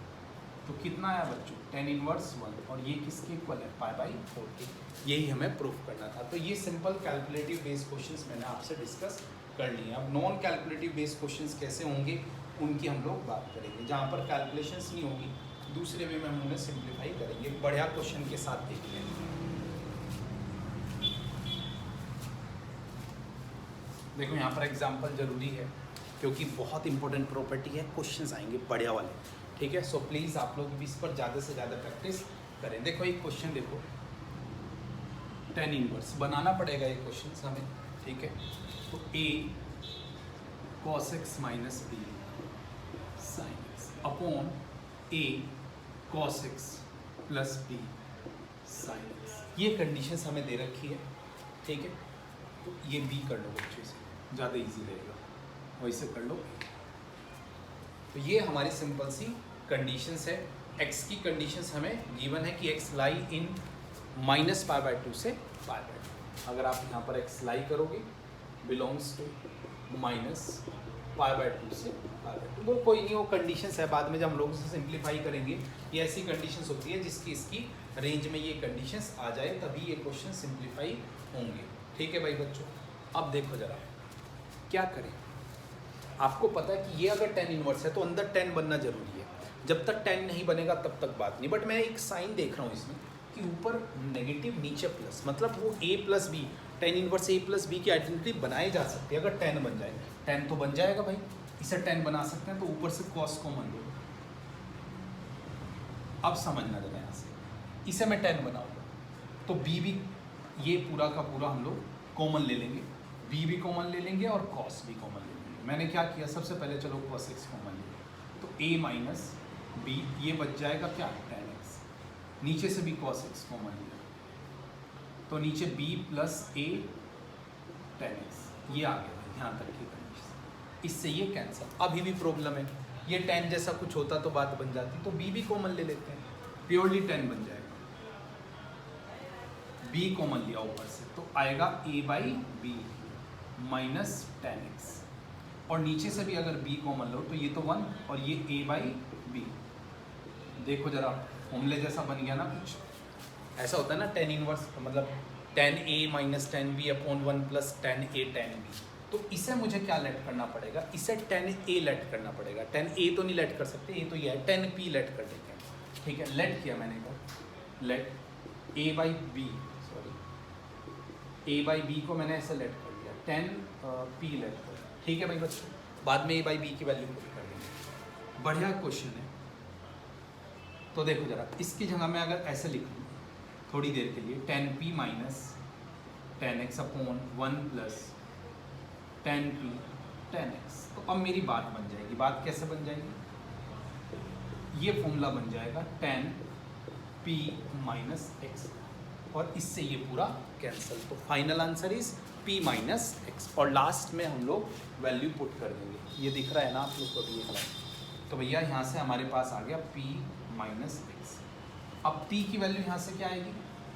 तो कितना आया बच्चों, 10 इनवर्स 1 और ये किसके इक्वल है, π/4 के। यही हमें प्रूफ करना था। तो ये सिंपल कैलकुलेटिव बेस्ड क्वेश्चंस मैंने आपसे डिस्कस कर लिए। अब नॉन कैलकुलेटिव बेस्ड क्वेश्चंस कैसे होंगे उनकी हम लोग बात करेंगे, जहाँ पर कैलकुलेशंस नहीं होगी, दूसरे वे में हम उन्हें सिंप्लीफाई करेंगे बढ़िया क्वेश्चन के साथ। देख लेंगे देखो यहाँ पर एग्जाम्पल जरूरी है क्योंकि बहुत इंपॉर्टेंट प्रॉपर्टी है, क्वेश्चंस आएंगे बढ़िया वाले, ठीक है। सो प्लीज़ आप लोग भी इस पर ज़्यादा से ज़्यादा प्रैक्टिस करें। देखो एक क्वेश्चन देखो, 10 इनवर्स बनाना पड़ेगा ये क्वेश्चन हमें, ठीक है। तो a cos x minus b sin x upon a cos x plus b sin x, ये कंडीशंस हमें दे रखी है, ठीक है। तो ये b कर लो बच्चों से, ज़्यादा इजी रहेगा, वैसे कर लो। तो ये हमारी सिंपल सी कंडीशंस है। x की कंडीशंस हमें गिवन है कि x लाई इन माइनस π/2 से π/2। अगर आप यहाँ पर x लाई करोगे बिलोंग्स टू माइनस π/2 से π/2, वो कोई नहीं, वो कंडीशंस है, बाद में जब हम लोग इसे सिंप्लीफाई करेंगे ये ऐसी कंडीशंस होती है जिसकी इसकी रेंज में ये कंडीशंस आ जाए तभी ये क्वेश्चन सिंप्लीफाई होंगे, ठीक है भाई बच्चों। अब देखो ज़रा क्या करें, आपको पता है कि ये अगर 10 इनवर्स है तो अंदर 10 बनना जरूरी है, जब तक 10 नहीं बनेगा तब तक बात नहीं। बट मैं एक साइन देख रहा हूँ इसमें कि ऊपर नेगेटिव नीचे प्लस, मतलब वो a plus b, 10 inverse a plus b की आइडेंटिटी बनाई जा सकती है अगर 10 बन जाए। 10 तो बन जाएगा भाई, इसे 10 बना सकते हैं तो ऊपर से cos कॉमन लो। अब समझना जरा यहाँ से, इसे मैं 10 बनाऊंगा तो b भी ये पूरा का पूरा हम लोग कॉमन ले लेंगे, b भी कॉमन ले लेंगे और cos भी कॉमन ले लेंगे। मैंने क्या किया, सबसे पहले चलो cos x कॉमन ले लिया तो a माइनस b, ये बच जाएगा क्या, tan x। नीचे से भी cos x कॉमन लिया तो नीचे b plus a tan x, ये आ गया यहाँ तक की कंडीशन। इससे ये कैंसिल। अभी भी प्रॉब्लम है, ये 10 जैसा कुछ होता तो बात बन जाती, तो b भी कॉमन ले लेते हैं, प्योरली 10 बन जाएगा। b कॉमन लिया ऊपर से तो आएगा a/b माइनस tan x, और नीचे से भी अगर b कॉमन लो तो ये तो 1 और ये a/b। देखो जरा फॉर्मूले जैसा बन गया ना, कुछ ऐसा होता है ना, 10 इनवर्स मतलब tan a minus tan b upon 1 plus tan a tan b। तो इसे मुझे क्या लेट करना पड़ेगा, इसे tan a लेट करना पड़ेगा। tan a तो नहीं लेट कर सकते, ये तो ये है, tan p लेट कर देते हैं, ठीक है। लेट किया मैंने कहा, लेट a/b, सॉरी a/b को मैंने ऐसे लेट कर दिया, tan p लेट कर दिया, ठीक है भाई बच्चों। बाद में a/b की वैल्यू पुट कर देंगे। बढ़िया क्वेश्चन है। तो देखो जरा, इसकी जगह मैं अगर ऐसे लिख लूँ थोड़ी देर के लिए, tan p minus tan x upon 1 plus tan p tan x, तो अब मेरी बात बन जाएगी। बात कैसे बन जाएगी, ये फॉर्मूला बन जाएगा tan p माइनस x और इससे ये पूरा कैंसिल। तो final answer is p minus x, और लास्ट में हम लोग वैल्यू पुट कर देंगे। ये दिख रहा है ना आप लोग को भी ये, तो भैया यहाँ से हमारे पास आ गया p माइनस एक्स। अब p की वैल्यू यहाँ से क्या आएगी,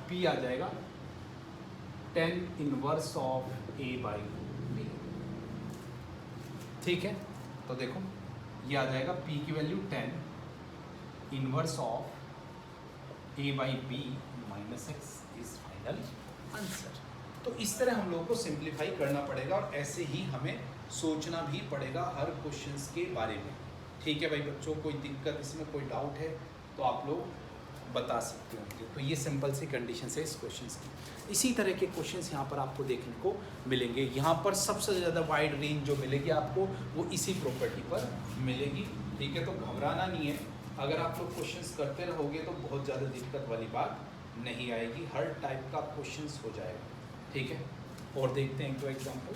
p आ जाएगा tan इनवर्स ऑफ a/b, ठीक है। तो देखो ये आ जाएगा p की value tan inverse of a/b minus x is final answer. तो इस तरह हम लोगों को सिंप्लीफाई करना पड़ेगा और ऐसे ही हमें सोचना भी पड़ेगा हर क्वेश्चंस के बारे में, ठीक है भाई बच्चों। कोई दिक्कत इसमें, कोई डाउट है तो आप लोग बता सकते होंगे। तो ये सिंपल सी कंडीशन है इस क्वेश्चन की। इसी तरह के क्वेश्चंस यहाँ पर आपको देखने को मिलेंगे। यहाँ पर सबसे ज़्यादा वाइड रेंज जो मिलेगी आपको वो इसी प्रॉपर्टी पर मिलेगी, ठीक है। तो घबराना नहीं है, अगर आप लोग क्वेश्चंस करते रहोगे तो बहुत ज़्यादा दिक्कत वाली बात नहीं आएगी, हर टाइप का क्वेश्चंस हो जाएगा, ठीक है। और देखते हैं एक दो एग्जाम्पल।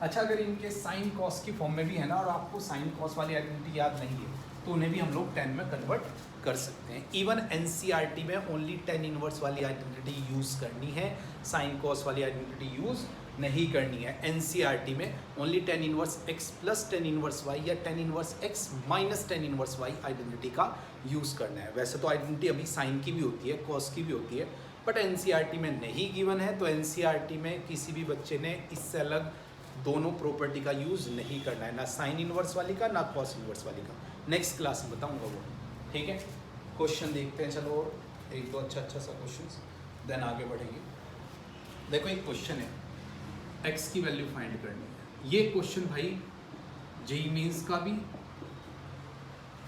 अच्छा, अगर इनके साइन कॉस की फॉर्म में भी है ना और आपको साइन कॉस वाली आइडेंटिटी याद नहीं है तो उन्हें भी हम लोग 10 में कन्वर्ट कर सकते हैं। इवन एनसीईआरटी में ओनली 10 इनवर्स वाली आइडेंटिटी यूज़ करनी है, साइन कॉस वाली आइडेंटिटी यूज़ नहीं करनी है। एनसीईआरटी में only 10 inverse x plus 10 inverse y या 10 inverse x minus 10 inverse y identity का यूज़ करना है। वैसे तो आइडेंटिटी अभी साइन की भी होती है, कॉस की भी होती है, बट एनसीईआरटी में नहीं गिवन है। तो एनसीईआरटी में किसी भी बच्चे ने इससे अलग दोनों प्रॉपर्टी का यूज़ नहीं करना है, ना साइन इनवर्स वाली का ना कॉस इनवर्स वाली का। नेक्स्ट क्लास में बताऊंगा वो, ठीक है। क्वेश्चन देखते हैं, चलो और एक दो अच्छा सा क्वेश्चन, देन आगे बढ़ेंगे। देखो एक क्वेश्चन है, x की वैल्यू फाइंड करनी है। ये क्वेश्चन भाई जेईई मेंस का भी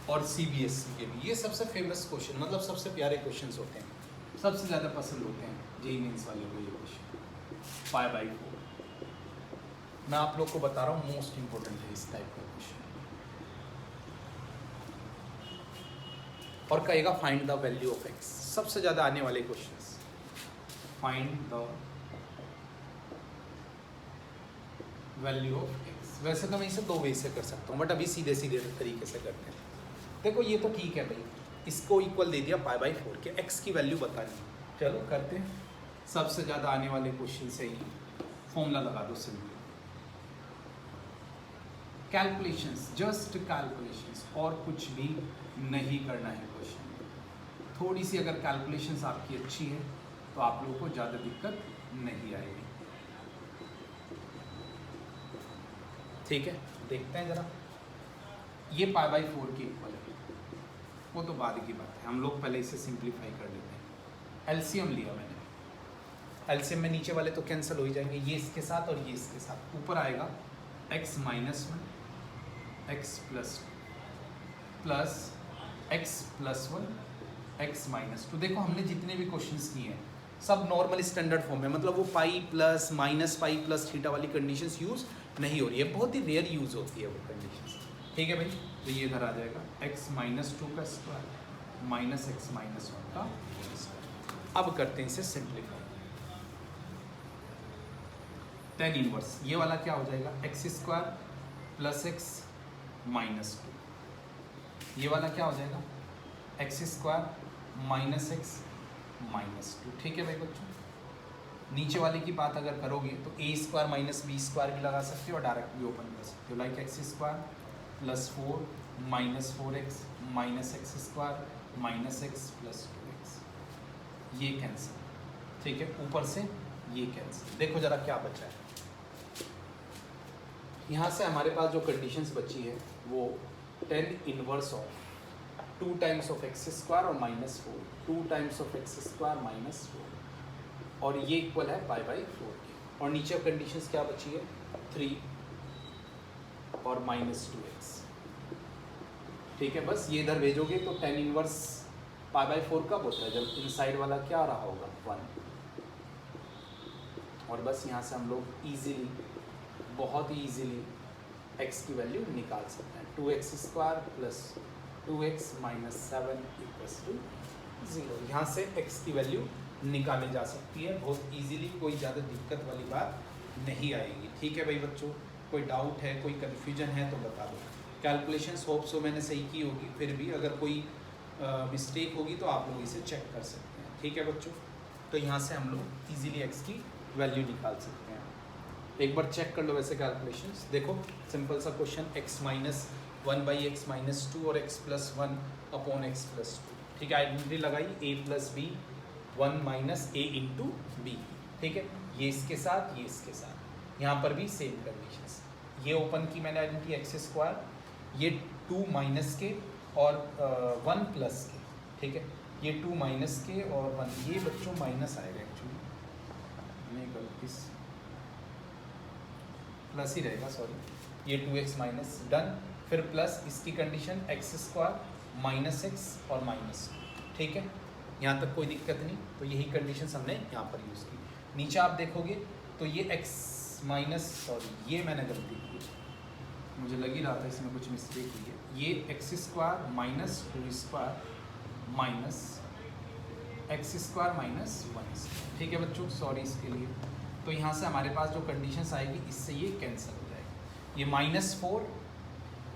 और सीबीएसई के भी, ये सबसे फेमस क्वेश्चन, मतलब सबसे प्यारे क्वेश्चंस होते हैं, सबसे ज़्यादा पसंद होते हैं जेईई मेंस वाले को ये क्वेश्चन। 5/4 मैं आप लोग को बता रहा हूँ, मोस्ट इंपॉर्टेंट है इस टाइप का क्वेश्चन। और कहेगा find the value of x, सबसे ज़्यादा आने वाले questions. Find the value of x। वैसे तो मैं इसे दो वे से कर सकता हूँ, बट अभी सीधे सीधे तरीके से करते हैं। देखो ये तो ठीक है भाई, इसको इक्वल दे दिया 5/4 के, x की वैल्यू बतानी, चलो करते हैं। सबसे ज़्यादा आने वाले क्वेश्चन से ही फॉर्मूला लगा दो सिंपल, कैलकुलेशंस, जस्ट कैलकुलेशंस, और कुछ भी नहीं करना है क्वेश्चन में। थोड़ी सी अगर कैलकुलेशंस आपकी अच्छी है तो आप लोगों को ज़्यादा दिक्कत नहीं आएगी, ठीक है। देखते हैं ज़रा, ये 5/4 की इक्वल है, वो तो बाद की बात है, हम लोग पहले इसे सिंप्लीफाई कर लेते हैं। एलसीएम लिया मैंने, एलसीएम में नीचे वाले तो कैंसिल हो ही जाएंगे, ये इसके साथ और ये इसके साथ, ऊपर आएगा x - 1 x plus x + 1 x - 2। देखो हमने जितने भी क्वेश्चंस किए हैं सब नॉर्मल स्टैंडर्ड फॉर्म में, मतलब वो pi plus minus pi plus theta वाली कंडीशंस यूज़ नहीं हो रही है, बहुत ही रेयर यूज़ होती है वो कंडीशंस, ठीक है भाई। तो ये इधर आ जाएगा x - 2 का स्क्वायर माइनस x - 1 का स्क्वायर। अब करते हैं इसे सिंप्लीफाई। 10 इनवर्स, ये वाला क्या हो जाएगा x² + x - 2, ये वाला क्या हो जाएगा x² - x - 2, ठीक है भाई बच्चों। नीचे वाले की बात अगर करोगे तो a² - b² भी लगा सकते हो और डायरेक्ट भी ओपन कर सकते हो, like x² + 4 - 4x - x² - x + 2x, ये कैंसिल, ठीक है। ऊपर से ये कैंसिल। देखो जरा क्या बचा है, यहाँ से हमारे पास जो कंडीशंस बची है वो 10 inverse of 2 times of x² और -4, 2 टाइम्स ऑफ x² -4, और ये इक्वल है 5/4 के। और नीचे कंडीशंस क्या बची है 3 और -2x, ठीक है। बस ये इधर भेजोगे तो 10 इनवर्स 5/4 कब होता है, जब इनसाइड वाला क्या रहा होगा 1, और बस यहाँ से हम लोग ईजिली, बहुत ही ईजिली x की वैल्यू निकाल सकते हैं। 2x² + 2x - 7 = 0। यहाँ से x की वैल्यू निकाली जा सकती है बहुत ईजिली, कोई ज़्यादा दिक्कत वाली बात नहीं आएगी, ठीक है भाई बच्चों। कोई डाउट है, कोई कन्फ्यूजन है तो बता दो। कैलकुलेशंस होप सो मैंने सही की होगी, फिर भी अगर कोई मिस्टेक होगी तो आप लोग इसे चेक कर सकते हैं, ठीक है बच्चों। तो यहाँ से हम लोग ईजिली x की वैल्यू निकाल सकते हैं। एक बार चेक कर लो वैसे कैलकुलेशंस। देखो सिंपल सा क्वेश्चन, x - 1/x - 2 और x + 1/x + 2, ठीक है। आइडेंटिटी लगाई a + b 1 - a × b, ठीक है। ये इसके साथ, ये इसके साथ, यहाँ पर भी सेम कंडीशंस। ये ओपन की मैंने आइडेंटिटी x², ये 2 माइनस के और 1 प्लस के, ठीक है। ये 2 माइनस के और 1, ये बच्चों माइनस आएगा एक्चुअली, नहीं गलती से प्लस ही रहेगा, सॉरी। ये 2x - डन, फिर प्लस इसकी कंडीशन x² - x और -2, ठीक है, यहाँ तक कोई दिक्कत नहीं। तो यही कंडीशन हमने यहाँ पर यूज़ की। नीचे आप देखोगे तो ये x माइनस, सॉरी ये मैंने गलती की, मुझे लग ही रहा था इसमें कुछ मिस्टेक हुई है। ये x square minus 2 square minus x square minus 1 square, ठीक है बच्चों, सॉरी इसके लिए। तो यहाँ से हमारे पास जो कंडीशंस आएगी इससे ये कैंसिल हो जाएगी, ये -4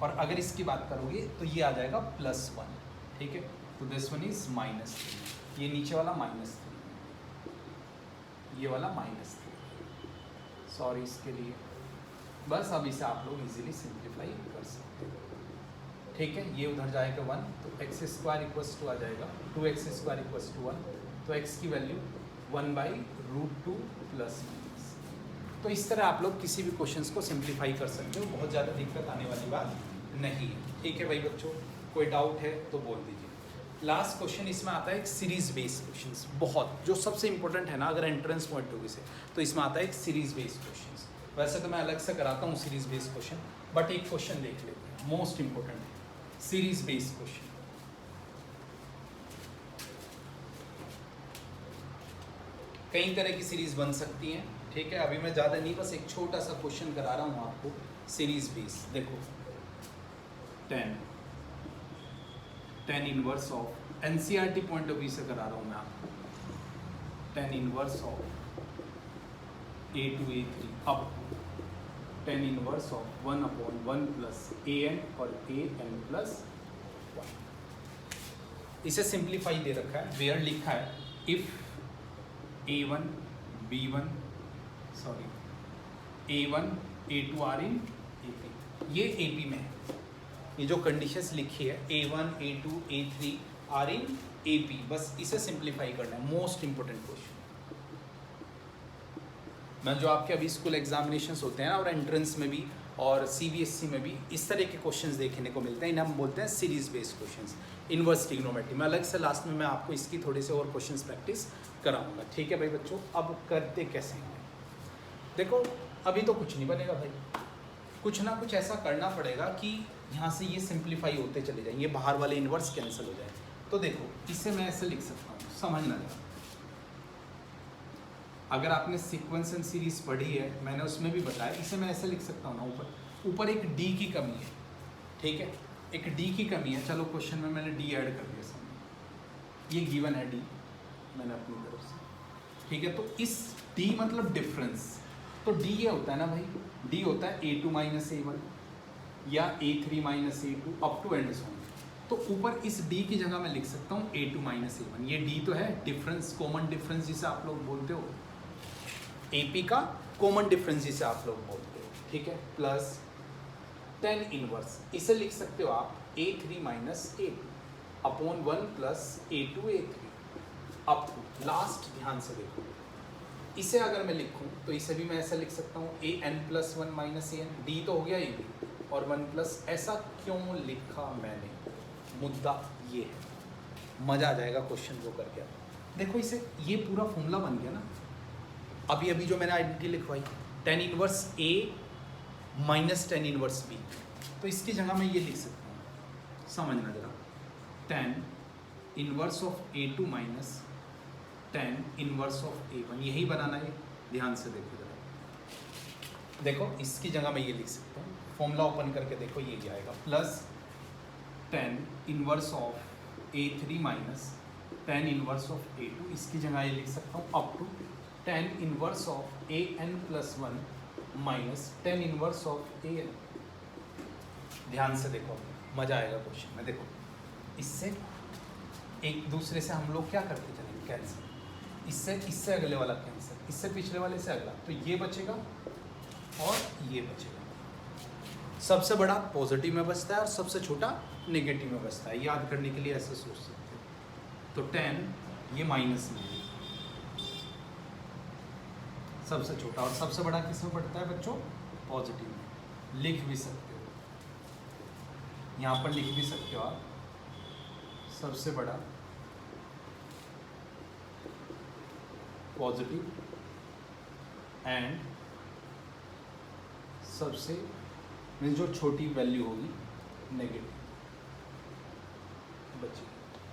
और अगर इसकी बात करोगे तो ये आ जाएगा +1, ठीक है। तो दिस वन इज -3, ये नीचे वाला -3, ये वाला -3, सॉरी इसके लिए। बस अब इसे आप लोग इजीली सिंप्लीफाई कर सकते हो, ठीक है। ये उधर जाएगा 1, तो एक्स स्क्वायर इक्वल्स टू आ जाएगा 2x स्क्वायर इक्वल्स टू 1, तो x की वैल्यू 1/√2 प्लस माइनस। तो इस तरह आप लोग किसी भी क्वेश्चंस को सिंप्लीफाई कर सकते हो, बहुत ज़्यादा दिक्कत आने वाली बात नहीं है, ठीक है भाई बच्चों। कोई डाउट है तो बोल दीजिए। लास्ट क्वेश्चन इसमें आता है एक सीरीज बेस्ड क्वेश्चंस, बहुत जो सबसे इंपॉर्टेंट है ना अगर एंट्रेंस पॉइंट ऑफ व्यू से, तो इसमें आता है एक सीरीज बेस्ड क्वेश्चंस। वैसे तो मैं अलग से कराता हूँ सीरीज बेस्ड क्वेश्चन, बट एक क्वेश्चन देख लेते हैं, मोस्ट इंपॉर्टेंट है सीरीज बेस्ड क्वेश्चन। कई तरह की सीरीज बन सकती हैं, ठीक है। अभी मैं ज़्यादा नहीं, बस एक छोटा सा क्वेश्चन करा रहा हूँ आपको सीरीज बेस्ड। देखो 10 inverse of, NCERT point of view से करा रहा हूँ मैं आपको, 10 inverse of a to a3 up 10 inverse of 1/1 plus an और an+1। इसे सिंप्लीफाई दे रखा है, वेयर लिखा है if a1 a2 are in AP, ये AP में है। ये जो कंडीशंस लिखी है a1 a2 a3 are in AP, बस इसे सिंप्लीफाई करना है, मोस्ट इंपॉर्टेंट क्वेश्चन। मैं जो आपके अभी स्कूल एग्जामिनेशंस होते हैं ना और एंट्रेंस में भी और CBSE में भी इस तरह के क्वेश्चंस देखने को मिलते हैं, इन्हें हम बोलते हैं series based questions, inverse trigonometry. मैं अलग से लास्ट में मैं आपको इसकी थोड़े से और क्वेश्चंस प्रैक्टिस कराऊंगा, ठीक है भाई बच्चों। अब करते कैसे हैं, देखो अभी तो कुछ नहीं बनेगा भाई, कुछ ना कुछ ऐसा करना पड़ेगा कि यहाँ से ये सिंप्लीफाई होते चले जाएंगे, बाहर वाले इन्वर्स कैंसिल हो जाए। तो देखो इसे मैं ऐसे लिख सकता हूँ, समझना जरा। अगर आपने सीक्वेंस एंड सीरीज पढ़ी है, मैंने उसमें भी बताया, इसे मैं ऐसे लिख सकता हूँ ना, ऊपर एक D की कमी है, ठीक है, एक D की कमी है। चलो क्वेश्चन में मैंने D ऐड कर दिया सामने, ये गिवन है D मैंने अपनी तरफ से, ठीक है। तो इस D मतलब डिफरेंस, तो D ये होता है ना भाई, D होता है a2 माइनस a1 या a3 minus a2 up to and so. तो ऊपर इस D की जगह मैं लिख सकता हूँ a2 माइनस a1, ये D तो है डिफरेंस, कॉमन डिफरेंस जिसे आप लोग बोलते हो, AP का कॉमन डिफरेंस जिसे आप लोग बोलते हो, ठीक है, प्लस 10 इनवर्स, इसे लिख सकते हो आप a3 minus a2 upon 1 plus a2 a3 up to last. ध्यान से देखो, इसे अगर मैं लिखूं तो इसे भी मैं ऐसा लिख सकता हूँ an+1 माइनस an, D तो हो गया ये भी, और 1 प्लस। ऐसा क्यों लिखा मैंने, मुद्दा ये है, मज़ा आ जाएगा क्वेश्चन को करके। देखो इसे, ये पूरा फॉर्मूला बन गया ना, अभी अभी जो मैंने आइडेंटिटी लिखवाई 10 inverse A minus 10 inverse B, तो इसकी जगह मैं ये लिख सकता हूँ, समझना जरा, 10 inverse of A2 minus 10 inverse of A1, यही बनाना है, ध्यान से देखो जरा। देखो इसकी जगह मैं ये लिख सकता हूँ, फॉर्मूला ओपन करके देखो, ये जाएगा plus 10 inverse of A3 minus 10 inverse of A2, इसकी जगह ये लिख सकता हूँ up to 10 inverse of an+1 minus 10 inverse of an। ध्यान से देखो, मज़ा आएगा क्वेश्चन में। देखो इससे एक दूसरे से हम लोग क्या करते चलेंगे, कैंसिल, इससे अगले वाला कैंसिल, इससे पिछले वाले से अगला, तो ये बचेगा और ये बचेगा। सबसे बड़ा पॉजिटिव में बचता है और सबसे छोटा नेगेटिव में बचता है, याद करने के लिए ऐसे सोच सकते हो। तो 10 ये माइनस में, सबसे छोटा, और सबसे बड़ा किस में पड़ता है बच्चों, पॉजिटिव में। लिख भी सकते हो, यहाँ पर लिख भी सकते हो आप, सबसे बड़ा पॉजिटिव एंड सबसे में जो छोटी वैल्यू होगी नेगेटिव बची।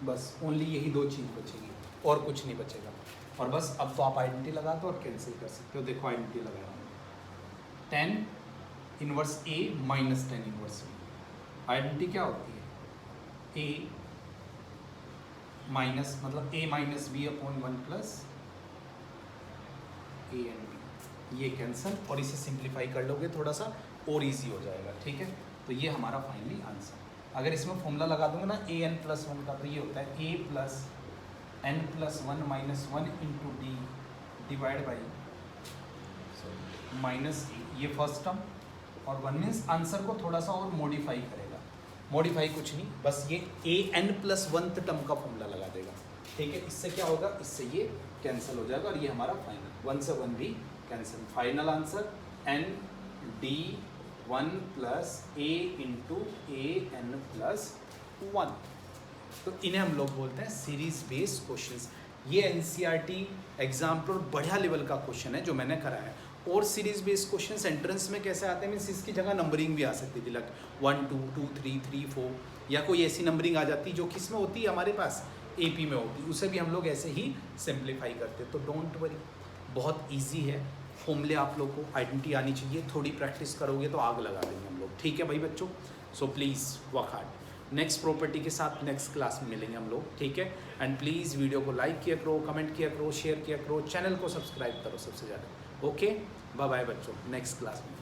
बस ओनली यही दो चीज़ बचेगी और कुछ नहीं बचेगा। और बस अब तो आप आइडेंटिटी लगा दो और कैंसिल कर सकते हो। देखो आइडेंटिटी लगाया हूँ, 10 inverse a minus 10 inverse b. Identity क्या होती है? ए माइनस मतलब a minus b upon 1 plus a and b, ये कैंसिल और इसे सिंप्लीफाई कर लोगे थोड़ा सा और इजी हो जाएगा। ठीक है, तो ये हमारा फाइनली आंसर। अगर इसमें फॉर्मूला लगा दूंगा ना ए एन प्लस 1 का, तो ये होता है a plus n plus 1 minus 1 into d divide by minus a, ये फर्स्ट टर्म, और 1 मीन्स आंसर को थोड़ा सा और मॉडिफाई करेगा। मॉडिफाई कुछ नहीं, बस ये ए एन प्लस 1th टर्म का फॉर्मूला लगा देगा। ठीक है, इससे क्या होगा, इससे ये कैंसिल हो जाएगा और ये हमारा फाइनल 1 से 1 भी cancel. Final answer n d 1 plus a into a n plus 1। तो इन्हें हम लोग बोलते हैं सीरीज बेस्ड क्वेश्चंस। ये एनसीईआरटी एग्जाम पर बढ़िया लेवल का क्वेश्चन है जो मैंने कराया है। और सीरीज बेस्ड क्वेश्चंस एंट्रेंस में कैसे आते हैं, मीन्स इसकी जगह नंबरिंग भी आ सकती थी, लाइक 1 2 2 3 3 4, या कोई ऐसी नंबरिंग आ जाती जो किसमें होती है, हमारे पास एपी में होती, उसे भी हम लोग ऐसे ही सिंप्लीफाई करते। तो डोंट वरी, बहुत ईजी है। फॉर्मूले आप लोग को आइडेंटिटी आनी चाहिए, थोड़ी प्रैक्टिस करोगे तो आग लगा देंगे हम लोग। ठीक है भाई बच्चों, so please work hard. Next property के साथ नेक्स्ट क्लास में मिलेंगे हम लोग। ठीक है, एंड प्लीज़ वीडियो को लाइक किया करो, कमेंट किया करो, शेयर किया करो, चैनल को सब्सक्राइब करो सबसे ज़्यादा। ओके, बाय बाय बच्चों, नेक्स्ट क्लास में।